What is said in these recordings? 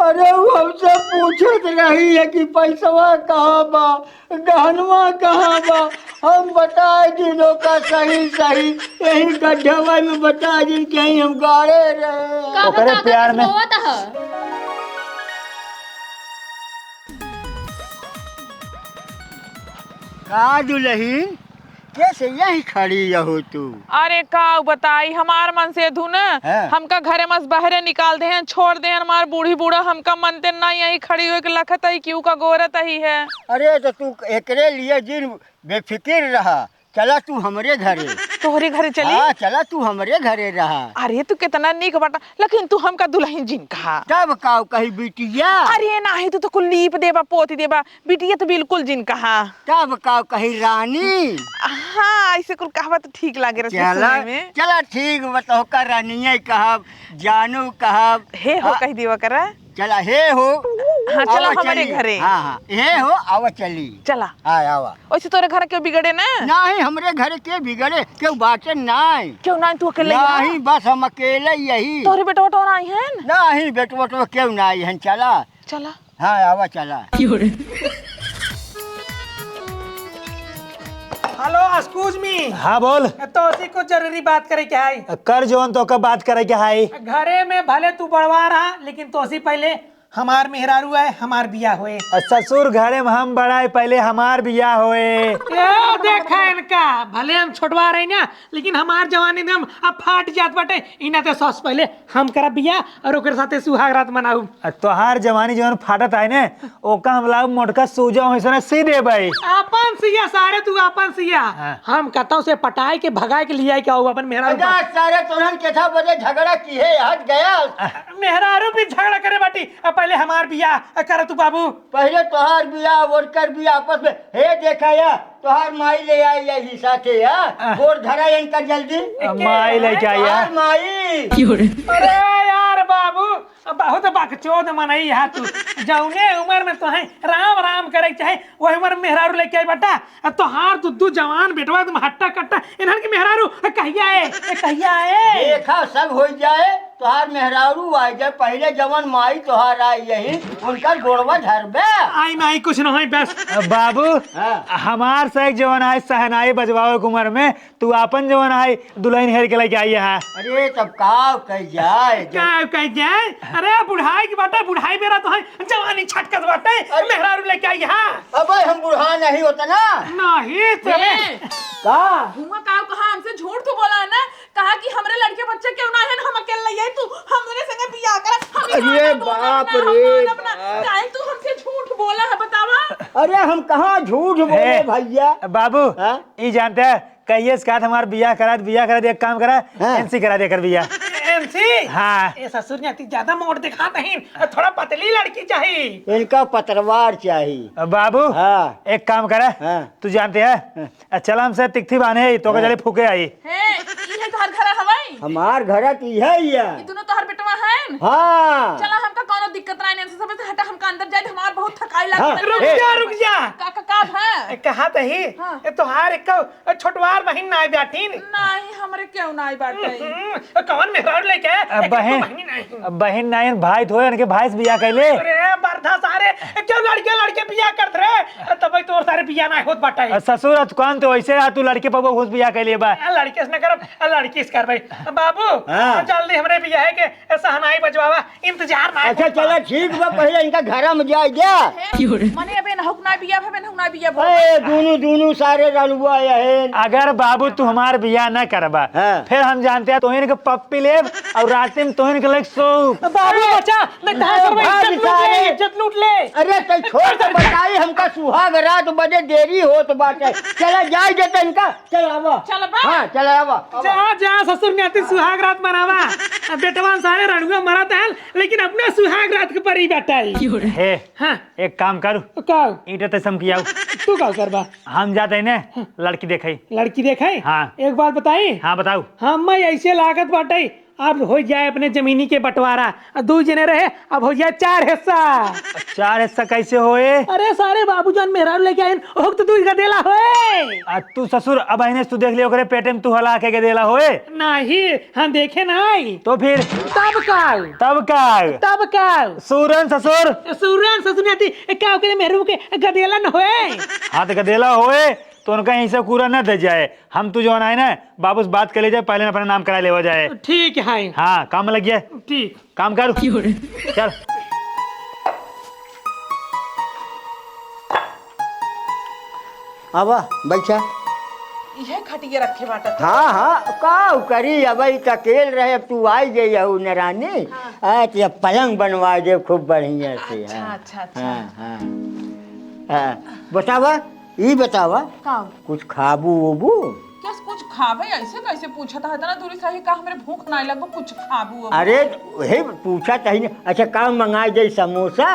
अरे वो हमसे पूछत रही है कि पैसवा कहाँ बा, गहनवा कहाँ बा। हम बता दिनों का सही सही यही गड्ढवा में बता दिन कहीं हम गाड़े रहे। ओकरे प्यार में का दुल्हन कैसे यही खड़ी हो तू? अरे का बताई हमार मन से धुन हमका घरे मस बहरे निकाल दे हैं, छोड़ दे हैं। हमार बूढ़ी बूढ़ा हमका मनते ना यही खड़ी हुई के लखत ही क्यों का गोरत ही है। अरे तो तू एकरे लिए दिन बेफिक्र रहा, चला तू हमरे घरे। तोहरे घरे चली? हाँ चला तू हमरे घरे रहा। अरे तू कितना नीक बटा, लेकिन तू हमका दुल्हन जिन कहा तब का कही बिटिया? अरे नाही तू तो कुल लीप देबा पोती देबा, बिटिया तो बिल्कुल जिन कहा। तब का कही रानी? हाँ ऐसे कुल कहवा तो ठीक लागे रहे चला में। चला ठीक बताओ का रानिया कहब, जानू कहब। हे हो कह दिवा करा। चला हे हो। हाँ चला हमारे घरे। हाँ हाँ हे हो आवा चली। चला हाँ आवा। वैसे तोरे घर क्यों बिगड़े ना? नहीं हमरे घरे के बिगड़े क्यों बाटे नहीं। क्यों ना तू अकेले? नहीं बस हम अकेले यही। तोरे बेटा बटो आई है? नहीं बेटवा तो क्यों ना आई है। चला चला। हाँ आवा चला। Hello excuse me. हाँ बोल। तो उसी को जरूरी बात करे क्या है? कर जोन तो कब बात करे क्या है? घरे में भले तू बढ़वा रहा लेकिन तो उसी पहले हमार मेहरारू है, हमार बिया होए। ससुर घरे में हम बड़ाए पहले हमार बिया होए। ये देखा इनका भले हम छोड़वा रहे ना लेकिन हमार जवानी में हम अब फाट जात बाटे। इना तो सस पहले हम करा बिया और ओकर साथे सुहाग रात मनाऊ। तोहार जवानी जवन फाटत है ने ओका हम लाऊ मोटका सूजा होइसने सी देबई। अपन सिया सारे तू अपन सिया। हम कहता से पटाए के भगाए के लिए क्या हुआ अपन मेहरारू? सारे तुरंत केथा बजे झगड़ा की है हट गया। मेहरारू भी झगड़ा करे बाटी। पहले हमार बिया कर तू बाबू। पहले तोहार बिया वर्कर बिया आपस में हे देखा या तोहार माई ले आई यही साथे या गोड़ धरा इनका जल्दी। माई लेके आया माई। अरे यार बाबू बहुत बकचोद मनई है तू। जौने उम्र में तोहे राम राम करे चाहे वही उम्र में मेहरारू लेके आई बेटा। तोहार दुद्दू जवान बेटवा तुम हट्टा कट्टा इन्हन की मेहरारू कहिया है देखा सब हो जाए तोहार मेहरारू आ जाए। पहले जवन माई तोहार आई यही उनका गोड़वा झरबे। आई नहीं कुछ नहीं बस। बाबू हमार से एक जवन है सहनाई बजवाओ की उम्र में तू अपन जवन है दुल्हन हेर के लेके आई है। अरे तब का कह जाए कह जाए। अरे बुढ़ाई की बात है, बुढ़ाई मेरा तो है जवानी छटकत बाटे मेहरारू लेके आई है। अब हम बुढ़ा नहीं होता ना। नहीं का कहा हमसे झूठ तो बोला है ना, कहा कि हमरे लड़के बच्चे क्यों ना है, हम अकेले ले तू हमरे संगे बियाह कर। अरे बाप रे काहे तू हमसे झूठ बोला है बतावा? अरे हम कहाँ झूठ बोले भैया। बाबू ये जानते हैं कहिए इसका हमार बियाह करा एक काम करा एनसी करा दे कर बियाह। एनसी? हाँ। ये ससुर ने ज्यादा मोड़ दिखा नहीं, थोड़ा पतली लड़की चाहिए। इनका पतरवार चाहिए। बाबू हाँ। एक काम करा तू जानते है चल हमसे तिकथी बांधे तो चले फूके आई। तोहर घर हवाई? हमार घर है दोनों तोहर बेटवा है। हाँ चला हमका कोनो दिक्कत नहीं, सब से हटा हमका अंदर जाए हमार बहुत थकाई लगे। हाँ। रुक जा का है कहा तही तोहार एक छोटवार बहन ना बैठी नहीं हमरे क्यों नहीं बाटे? कौन मेहरारू लेके बहन नहीं भाई थोड़े इनके भाई से बियाह कैले। अरे बरधा सारे क्यों लड़के बियाह करत रहे तब तोर सारे बियाह ना होत बाटे। ससुर कौन तो वैसे तू लड़के पर घुस बियाह कैले बा। लड़के से न करब लड़की से करबे बाबू। जल्दी हमरे बियाह के सहनाई बजवावा इंतजार ना। अच्छा चला ठीक बा पहले इनका घर में जाए जा। मने अबे नहुक ना बिया है नहुक ना बिया बोल। ए दोनों सारे रलुआ है। अगर बाबू तू हमार बियाह न करबा फिर हम जानते हैं तोहिन के पप्पी ले और रात में तोहिन के लग सो। बाबू बच्चा इज्जत लूट ले। अरे तो छोड़ तो बताई हमका सुहाग रात बजे देरी हो तो बाटे। चला जाए देते इनका। चल आवा। चल बा। हाँ चला आवा। जा ससुर ने आती सुहाग रात मनावा। बेटवान सारे रणुआ मराता है लेकिन अपने सुहाग रात के पर ही बैठा है। हाँ। एक काम करू ईटे ते समकिया तू का करबा? हम जाते हैं ना लड़की देखे। लड़की देखे? हाँ। एक बात बताई? हाँ बताऊ। हम ऐसे लागत बाटे अब हो जाए अपने जमीनी के बंटवारा, 2 जने रहे अब हो जाए 4 हिस्सा। 4 हिस्सा कैसे होए? अरे सारे बाबूजान मेहरारू लेके आए ओह तो 2 का देला होए। तू ससुर अब आईने तू देख लियो ओकरे पेटे में तू हला के देला होए। नहीं हम देखे नहीं। तो फिर तब काल सूरन ससुर सूरन ससुर क्या ओकरे मेहरारू के गदेला न होए। हाँ तो गदेला होए तो उनका यहीं से कूड़ा न दे जाए। हम तू जो आए ना बाबू से बात कर ले जाए, पहले अपना नाम करा ले हो जाए। ठीक है। हाँ काम लग गया। ठीक काम कर चल। अब बैठा। यह खटिया रखे बाटा तो। हाँ हाँ का करी अब अकेल रहे, अब तू आई गई है नरानी। तो अब पलंग बनवा दे खूब बढ़िया से। अच्छा हाँ अच्छा अच्छा। हाँ हाँ हाँ बतावा ये बतावा का कुछ खाबू वोबू? क्या कुछ खाबे? ऐसे कैसे पूछा था इतना दूरी से का हमरे भूख नहीं लगो कुछ खाबू अब। अरे वही पूछा तही ने। अच्छा काम मंगाई दे समोसा?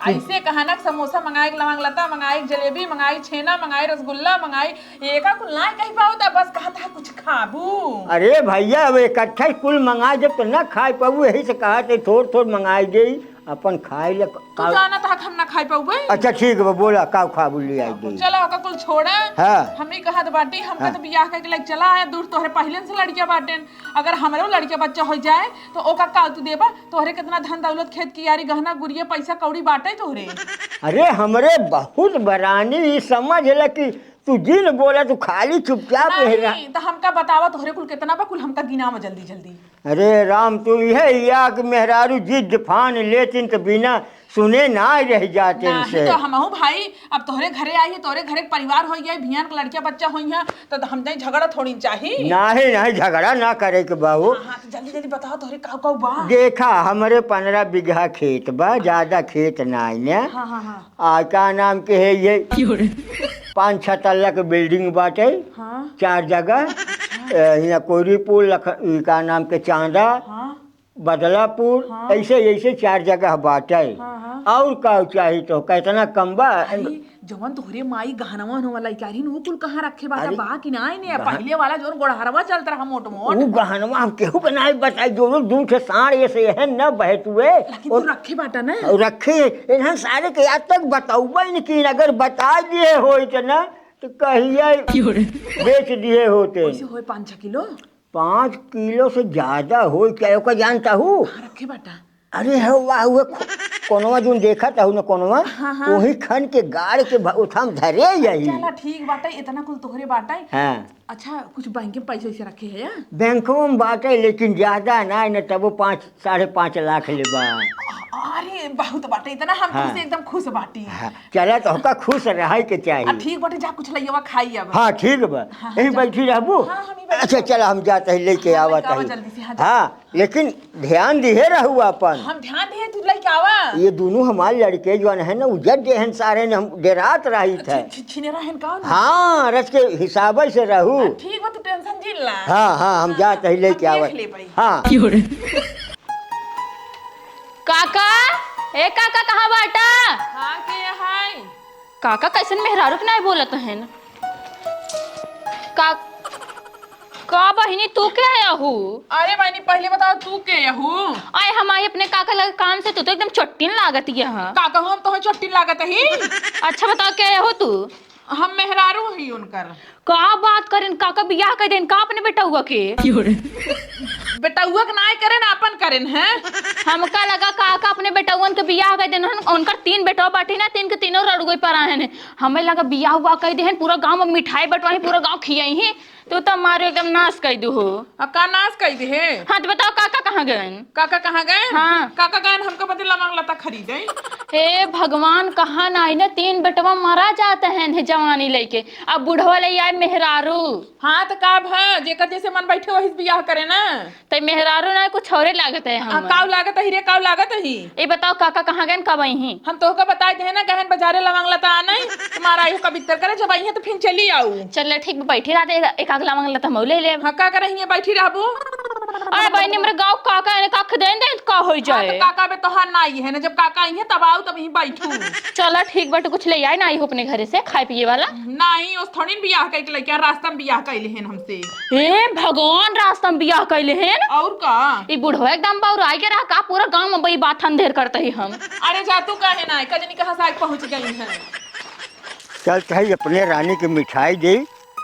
ऐसे कहाना समोसा मंगाए, लवंग लता मंगाए, जलेबी मंगाई, छेना मंगाए, रसगुल्ला मंगाई, एका कुल ना कहीं पाओ था, बस कहा था कुछ खाबू। अरे भैया अब इकट्ठा कुल मंगा जब तो न खाए पाबू, यही से कहा थे थोड़ थोड़ मंगाई दे अपन खाए ले। तू जाना था हम ना खाई पाऊ भाई। अच्छा ठीक है बोला का खाबू ले आई दे। चलो ओका कुल छोड़ा। हाँ। हमनी कहा तो बाटी हमका तो बियाह करके लग चला है दूर, तोहरे पहले से लड़कियां बाटेन। अगर हमरो लड़किया बच्चा हो जाए तो ओका का तू देबा? तोहरे कितना धन दौलत खेत की यारी गहना गुड़िया पैसा कौड़ी बाटे तोहरे। अरे हमरे बहुत बरानी समझ ल कि तू जिन बोला तू खाली चुपचाप रह। नहीं तो हमका बतावा तोहरे कुल कितना बा, कुल हमका गिनावा जल्दी जल्दी। अरे राम तू यह या कि मेहरारू जिद फान लेतिन तो बिना सुने ना रह जाते नहीं तो हमहू भाई अब तोहरे घरे आई है, तोहरे घरे परिवार हो गया, भियान के लड़किया बच्चा होई है तो हम नहीं झगड़ा थोड़ी चाहिए। नहीं झगड़ा ना करे के बाबू। हाँ तो जल्दी जल्दी बताओ तोहरे का बा। देखा हमरे 15 बीघा खेत बा, ज्यादा खेत ना है। हाँ हाँ हाँ। क्या नाम के है ये 5-6 तल्ला के बिल्डिंग बाटे। हाँ 4 जगह यहाँ कोरीपुर का नाम के चांदा, हाँ बदलापुर, ऐसे ऐसे 4 जगह बाटे। और का चाहिए तो कितना कम बा? जवन तोहरे माई गहनवा वाला इकारी नु कुल कहां रखे बाटा बा कि ना ने पहले वाला जोन गोड़हरवा चलत रहा मोट मोट वो गहनवा हम केहू के नहीं बताई, दोनों दूर से साढ़ ऐसे है न बहतुए लेकिन तू रखे बाटा ना रखे इन्हन सारे के आज तक बताऊबा नहीं कि अगर बता दिए होई तो ना तो कहिए बेच दिए होते। कैसे होए 5-6 किलो? 5 किलो से ज्यादा हो क्या ओका जानता हूँ। रखे बाटा। अरे वाह हुए कोनवा जो देखा था न कोनवा वही खन के गाड़ के उठाम धरे यही। चला ठीक बाटा, इतना कुल तोहरे बाटा। हाँ अच्छा कुछ बैंक में पैसे वैसे रखे है? बैंकों में बाटे लेकिन ज्यादा ना न तब 5-5.5 लाख ले बा। अरे बहुत बाटे इतना हम हाँ। तुमसे एकदम खुश बाटी। हाँ, चला तो का खुश रहे के चाहिए। ठीक बाटे जा कुछ लइवा खाई अब। हाँ ठीक बा यही बैठी रहबू। हाँ, हम ही बैठी अच्छा चला हम जाते हैं लेके हाँ, आवत लेके आवा है। जल्दी से, हाँ, जा। हाँ लेकिन ध्यान दिए रहू अपन। हम ध्यान दे तू लइका आवा। ये दोनों हमारे लड़के जो है ना उजट देहन सारे ने हम डेरात रही थे। छिने रहन का? हाँ रस के हिसाब से रहू। ठीक बा तू टेंशन जिल ला। हाँ हम जाते हैं लेके हम आवत। देख ले भाई। हाँ काका ए काका कहाँ बाटा? हाँ के हाय काका कैसन मेहरारू के नहीं बोलत है न? का बहिनी तू के है हु? अरे बहनी पहले बताओ तू के यहू? आए हम आई अपने काका लगे काम से, तू तो एकदम चट्टीन लागत है। का कहूँ हम तो चोटी लागत ही। अच्छा बता के हो तू? हम मेहरारू ही उनकर। का बात करें काका बियाह कर देन का अपने बेटा हुआ के? बेटा हुआ के नाय करेन अपन करेन है। हमका लगा काका अपने बेटा के बियाह कर देन, उनकर 3 बेटा बाटी ना, 3 के तीनों रड़गोई पर आए हैं। हमें लगा बियाह हुआ कर देहन, पूरा गांव में मिठाई बटवाही, पूरा गांव खियाई ही तो मारे एकदम नाश कर दू हो। का नाश कर दे है? हाँ तो बताओ काका कहाँ गए? काका कहाँ गए? हाँ। काका गए हमको बदले लवंग लता खरीदे। हे भगवान कहाँ ना ना 3 बेटवा मारा जाते हैं जवानी लेके, अब बुढ़वा ले आए मेहरारू। हाँ तो का भ जेकर जैसे मन बैठे वही बियाह करे ना। तो मेहरारू ना कुछ और लागत है हम। काव लागत ही रे काव लागत ही। ये बताओ काका कहाँ गए कब आई ही? हम तो का बताए थे ना गहन बाजारे लवंग लता आना तुम्हारा आई कभी करे, जब आई है तो फिर चली आऊ। चल ठीक बैठी रहते एक आग लवंग लता मऊ ले ले। हाँ का कर बैठी रहबू? अरे बहनी मेरे गाँव काका ने कख देन दे का हो हाँ, जाए। तो काका बे तोहार ना आई है ना, जब काका आई है तब आओ तब यहीं बैठू। चलो ठीक बट कुछ ले आई ना आई हो अपने घरे से खाए पिए वाला। नहीं उस थोड़ी न बियाह कइके लइका रास्ता में बियाह कइले हैं हमसे। हे भगवान रास्ता में बियाह कैले हैं। और का ई बुढ़वा एकदम बाउर आई के रहा का पूरा गांव में बई बात अंधेर करते ही हम। अरे जा तू काहे ना कजनी कहाँ से आके पहुंच गई है। चल कहीं अपने रानी की मिठाई दे,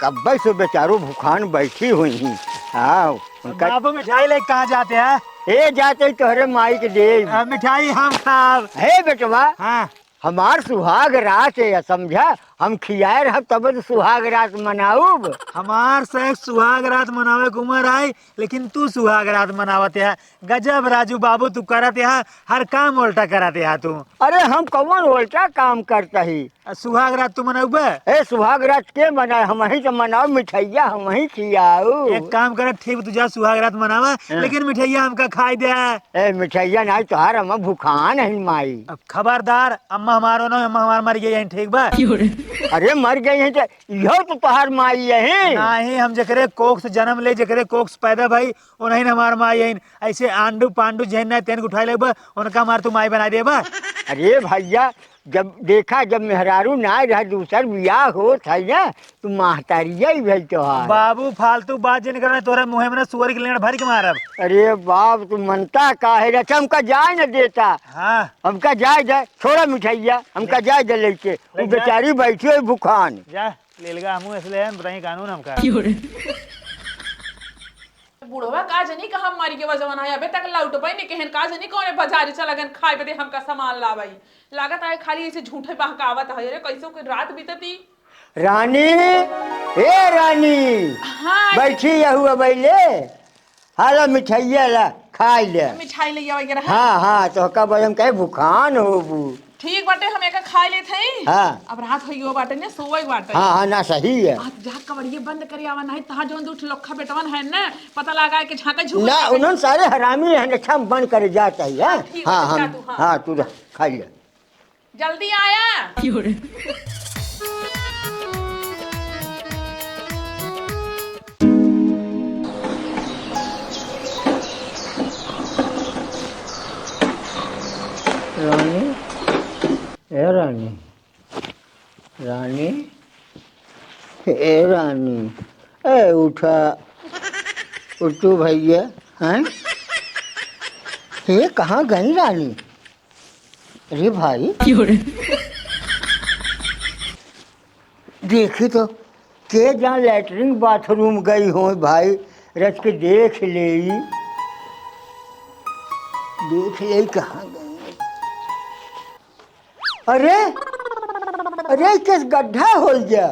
कब्बे से बेचारो भूखान बैठी हुई हैं। हाँ उनका बाबू मिठाई लेके कहाँ जाते हैं? ए जाते तोहरे माई के दे। मिठाई हम खाब। हे बेटवा, हाँ हमार सुहाग रात है, समझा? हम खियाए रह तब तो सुहाग रात मनाऊब। हमार से सुहाग रात मनावे के उम्र आई, लेकिन तू सुहाग रात मनावत है। गजब राजू बाबू तू करत है, हर काम उल्टा करते है तू। अरे हम कौन उल्टा काम करता ही? सुहाग रात तू मनाऊबे? ए सुहाग रात के मनाए? हम ही तो मनाओ, मिठाइया हम ही खियाऊ। एक काम कर, ठीक तुझा सुहाग रात मनावा, लेकिन मिठाइया हमका खाई दे। ए मिठाइया नहीं तोहार, हम भूखान है माई। अब खबरदार, अम्मा हमारो ना, अम्मा हमार मर गई, ठीक बा? अरे मर गई है तो यो तो तोहार माई है। नहीं, हम जकरे कोख से जन्म ले, जकरे कोख से पैदा भाई उन्हीं हमार माई है। ऐसे आंडू पांडू जहन ना तेन उठाई ले उनका मार तू माई बना दे बा। अरे भैया जब देखा जब मेहरारू ना रहा दूसर बियाह हो था ना, तू महतारिया ही भेज तोहार। बाबू फालतू बात जिन करना, तोरा मुँह में सुअर की लेना भर के मारब। अरे बाप तू मनता का है रचा, हमका जाए न देता। हाँ हमका जाए जाए, छोड़ा मिठाइया, हमका जाए दे लेके। वो बेचारी बैठी है भूखान। जा ले लगा मुँह इसलिए बताइए कानून हमका। बुढ़वा का जनी कहाँ मरी के वजह है, अबे तक लौट पाई नहीं कहन का जनी कौन बाजार चला गन खाए पे हमका सामान लावाई। लागत है खाली ऐसे झूठे बहकावत है। अरे कैसे कोई रात बीतती। रानी, ए रानी, हाँ बैठी हुआ बैले, हाला मिठाइया ला खाई ले। मिठाई लिया वगैरह। हाँ हाँ तो कब हम कहे भूखान हो बू। ठीक बाटे हम एक खा लेते हैं। हाँ अब रात होई हो बाटे ने सोई बाटे। हाँ हाँ ना सही है आज जा कवड़िए बंद करे आवा नहीं तहां जोन दूठ लोखा बेटवन है ना, पता लगा के झांका झूठ ना, उन्होंने सारे हरामी है अच्छा बंद कर जाता है। ठीक है, हाँ जा हम तू, हाँ। हाँ तू खा ले। जल्दी आया। रानी, ए रानी, रानी, ए रानी, ए उठा, उठू भैया, हैं? ये कहाँ गई रानी? अरे भाई, देखी तो के जहाँ लैटरिन बाथरूम गई हो भाई, रच के देख ले कहाँ गई। अरे अरे किस गड्ढा हो गया?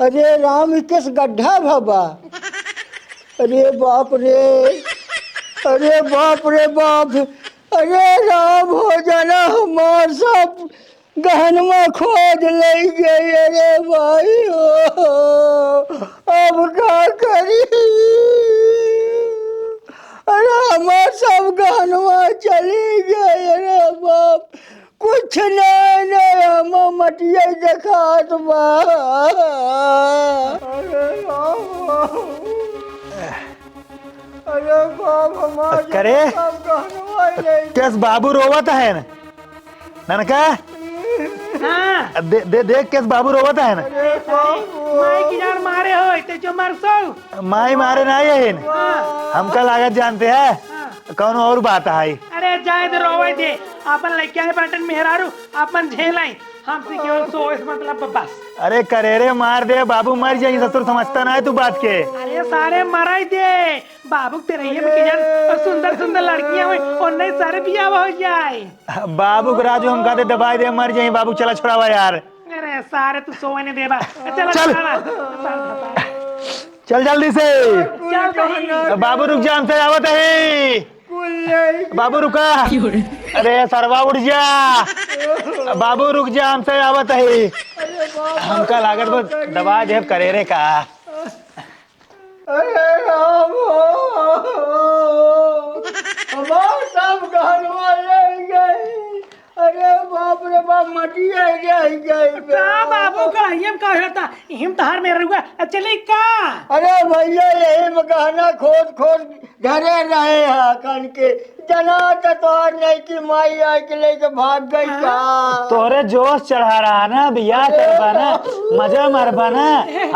अरे राम किस गड्ढा बाबा? अरे बाप रे, अरे बाप रे बाप, अरे राम हो जाना, हमार सब गहनमा खोद ले गई। अरे भाई हो, अब क्या करी? अरे हमार सब गहनमा चली गई। अरे बाप कुछ नहीं हम मटिया देखात बा। अरे बाप हमार करे? सब गहनवा ले कैस बाबू रोवत है न? ननका हाँ देख कैस बाबू रोवत है न? माई की जान मारे हो ते जो मर सो। माई मारे नहीं है न? हमका लागत जानते हैं कौन और बात है। अरे जाए दे रोवे दे, अपन लइका है बटन मेहरारू अपन झेलाई, हमसे केवल सो इस मतलब बस। अरे करेरे मार दे, बाबू मर जाए, ससुर समझता ना है तू बात के। अरे सारे मराई दे, बाबू तेरे में की जान और सुंदर सुंदर लड़कियां हुई और नहीं सारे बियाह हो जाए। बाबू को राजू हम कहते दबाई दे मर जाए, बाबू चला छोड़ावा यार। अरे सारे तू सोने देबा। चल। चल जल्दी से। चल कहीं। बाबू रुक जा, हमसे आवत है। बाबू रुका। अरे सरवा उठ जा, बाबू रुक जा, हमसे आवत है। हमका लागत बस दबा दे करेरे का। अरे राम हमार सब गहनवा ले गई। अरे बाप रे बाप मटिया रह गई का बाबू का हिम का होता हिम तहार मेरा रुआ चली का अरे भैया यही में गहना खोद खोद घरे रहे हैं कन के जना तो तोहर नहीं की माई आई के लेके भाग गई का तोरे जोश चढ़ा रहा ना बियाह करबा ना मजा मरबा ना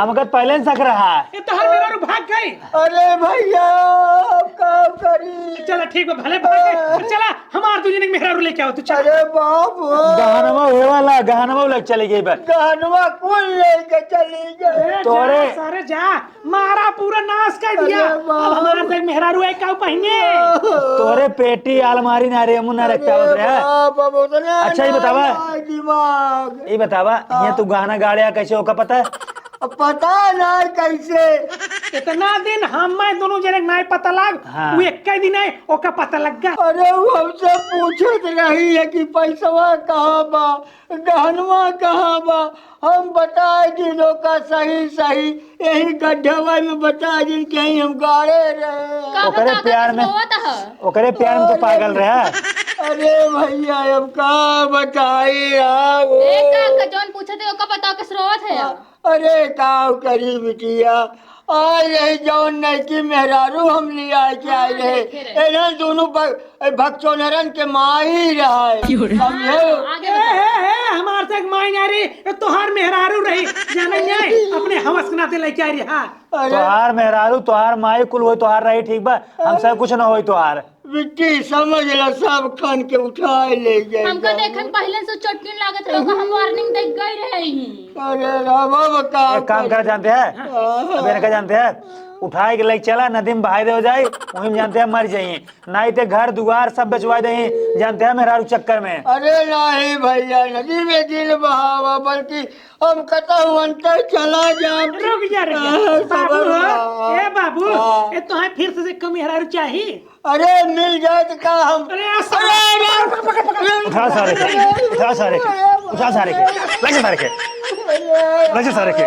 हमका पहले से सक रहा। ये तहार मेरा रु भाग गई। अरे भैया अब का करी चला ठीक है भले भाग गई चला हमार तुझे मेरा रु लेके आओ तू चल। अरे बाप गहनवा हुए वाला गहनवा लग चली गई बस गहनवा कुल लेके चली गई तोरे सारे जा मारा पूरा नाश कर दिया अरे बाप। अब हमारा देख मेहरा रु एक का पहने तोरे पेटी अलमारी ना रे मुन्ना रखता होत रे। बाप अब उतना अच्छा, ये बतावा। ना दिमाग ये बतावा ये तू गहना गाड़िया कैसे होका पता है? अब पता नहीं कैसे इतना दिन हम मैं दोनों जने नहीं पता लग हाँ। वो एक ही दिन है ओका पता लग गया। अरे वो हमसे पूछत रही है कि पैसवा कहाँ बा गहनवा कहाँ बा हम बताए दिनों का सही सही यही गड्ढवा में बताए दिन कहीं हम गाड़े रहे का ओकरे बता प्यार में ओकरे प्यार में तो पागल रहा। अरे भैया अब का बताई वो का जौन पूछे थे ओका बताओ के स्रोत है अरे काव करी बिटिया आए रही जौन नहीं की मेहरारू हम लिया के आए रहे एना दोनों भक्तोनरन के माँ ही रहा है समझे हमार तक माई आ रही तोहार मेहरारू रही जाने नहीं अपने हवस के नाते लेके आ रही हाँ तोहार मेहरारू तोहार माई कुल होई तोहार रही ठीक बा हमसे कुछ ना होई तोहार बिट्टी समझ ला सब खन के उठाए ले जाए हमको देखन पहले से चोटकिन लागत रहो का हम वार्निंग दे गई रही। अरे रामा का एक काम कर जानते हैं अब इनका जानते हैं उठाए के लेके चला नदी में बहाई दे हो जाए वहीं में जानते हैं मर जाइए नहीं तो घर दुआर सब बेचवा दे जानते हैं मेहरारू चक्कर में। अरे नहीं भैया नदी में दिल बहावा बल्कि हम कता अंतर चला जा रुक जा बाबू ए बाबू ये तो है फिर से कम मेहरारू चाहिए। अरे मिल जाए तो का हम अरे उठा सारे के उठा सारे के उठा सारे के लगे सारे के लगे सारे के